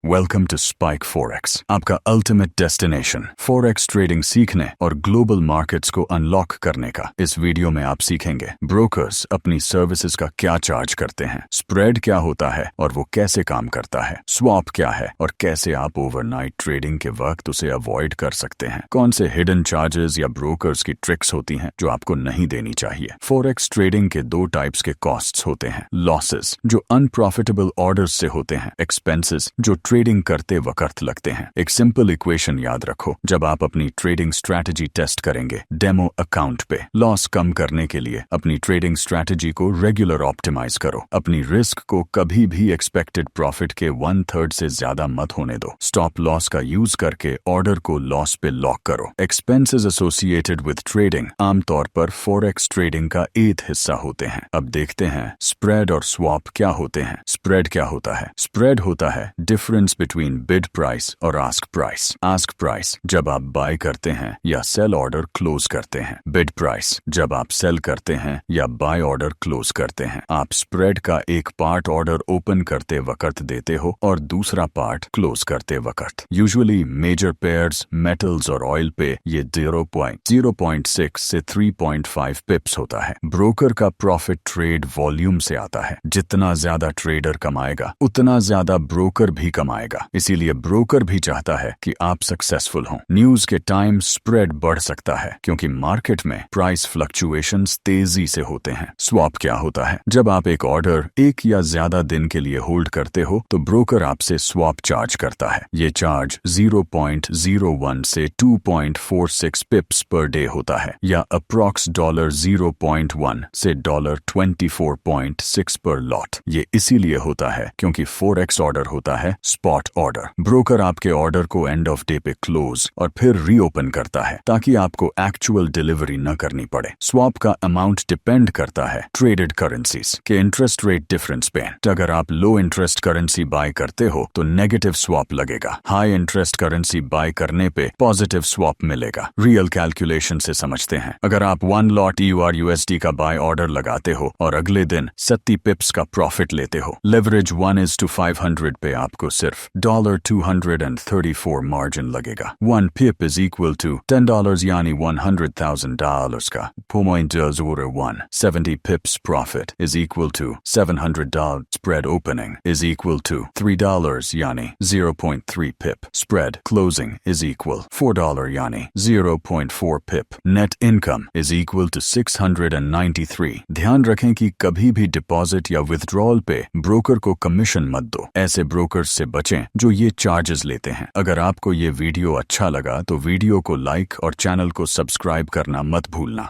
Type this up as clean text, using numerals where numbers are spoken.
Welcome to spike forex, आपका ultimate destination forex trading सीखने और ग्लोबल मार्केट्स को अनलॉक करने का। इस वीडियो में आप सीखेंगे ब्रोकर्स अपनी सर्विसेज का क्या चार्ज करते हैं, स्प्रेड क्या होता है और वो कैसे काम करता है, स्वैप क्या है और कैसे आप ओवरनाइट ट्रेडिंग के वक्त उसे अवॉइड कर सकते हैं, कौन से हिडन चार्जेस या ब्रोकर्स की ट्रिक्स होती हैं जो आपको नहीं देनी चाहिए। फॉरेक्स ट्रेडिंग के दो टाइप्स के कॉस्ट्स होते हैं, लॉसेस जो अनप्रॉफिटेबल ऑर्डर्स से होते हैं, एक्सपेंसेस जो ट्रेडिंग करते वक्त लगते हैं। एक सिंपल इक्वेशन याद रखो, जब आप अपनी ट्रेडिंग स्ट्रैटेजी टेस्ट करेंगे डेमो अकाउंट पे, लॉस कम करने के लिए अपनी ट्रेडिंग स्ट्रैटेजी को रेगुलर ऑप्टिमाइज करो। अपनी रिस्क को कभी भी एक्सपेक्टेड प्रॉफिट के 1/3 से ज्यादा मत होने दो। स्टॉप लॉस का यूज करके ऑर्डर को लॉस पे लॉक करो। एक्सपेंसेस एसोसिएटेड विद ट्रेडिंग आमतौर पर फॉरेक्स ट्रेडिंग का एक हिस्सा होते हैं। अब देखते हैं स्प्रेड और स्वैप क्या होते हैं। स्प्रेड क्या होता है? स्प्रेड होता है डिफरेंस बिटवीन बिड प्राइस और आस्क प्राइस। आस्क प्राइस जब आप बाय करते हैं या सेल ऑर्डर क्लोज करते हैं। बिड प्राइस जब आप सेल करते हैं या बाय ऑर्डर क्लोज करते हैं। आप स्प्रेड का एक पार्ट ऑर्डर ओपन करते वक्त देते हो और दूसरा पार्ट क्लोज करते वक्त। यूजुअली मेजर पेयर्स, मेटल्स और ऑयल पे ये 0.6 से 3.5 पिप्स होता है। ब्रोकर का प्रॉफिट ट्रेड वॉल्यूम से आता है। जितना ज्यादा ट्रेडर कमाएगा उतना ज्यादा ब्रोकर भी कमाएगा। इसीलिए ब्रोकर भी चाहता है कि आप सक्सेसफुल हों। न्यूज के टाइम स्प्रेड बढ़ सकता है क्योंकि मार्केट में प्राइस फ्लक्चुएशंस तेजी से होते हैं। स्वैप क्या होता है? जब आप एक ऑर्डर एक या ज्यादा दिन के लिए होल्ड करते हो तो ब्रोकर आपसे स्वैप चार्ज करता है। ये चार्ज 0.01 से 2.46 पिप्स पर डे होता है या अप्रॉक्स $0.1 से $24.6 पर लॉट। ये इसीलिए होता है क्योंकि फॉरेक्स ऑर्डर होता है स्पॉट ऑर्डर। ब्रोकर आपके ऑर्डर को एंड ऑफ डे पे क्लोज और फिर रीओपन करता है ताकि आपको एक्चुअल डिलीवरी न करनी पड़े। स्वैप का अमाउंट डिपेंड करता है ट्रेडेड करेंसीज के इंटरेस्ट रेट डिफरेंस पे। अगर आप लो इंटरेस्ट करेंसी बाय करते हो तो नेगेटिव स्वैप लगेगा। हाई इंटरेस्ट करेंसी बाय करने पे पॉजिटिव स्वैप मिलेगा। रियल कैलकुलेशन से समझते हैं। अगर आप 1 लॉट EURUSD का बाय ऑर्डर लगाते हो और अगले दिन 70 पिप्स का प्रॉफिट लेते हो, लेवरेज 1:500 पे आपको सिर्फ $234 मार्जिन लगेगा। 1 पिप इज इक्वल टू $10 यानी $100,000 का 0.01। 70 pips profit is equal to $700। Spread opening is equal to $3 यानी 0.3 pip. Spread closing is equal $4 यानी 0.4 pip. Net income is equal to 693। ध्यान रखें कि कभी भी डिपॉजिट या विथड्रॉल पे ब्रोकर को कमीशन मत दो। ऐसे ब्रोकर्स से बचें जो ये चार्जेस लेते हैं। अगर आपको ये वीडियो अच्छा लगा तो वीडियो को लाइक और चैनल को सब्सक्राइब करना मत भूलना।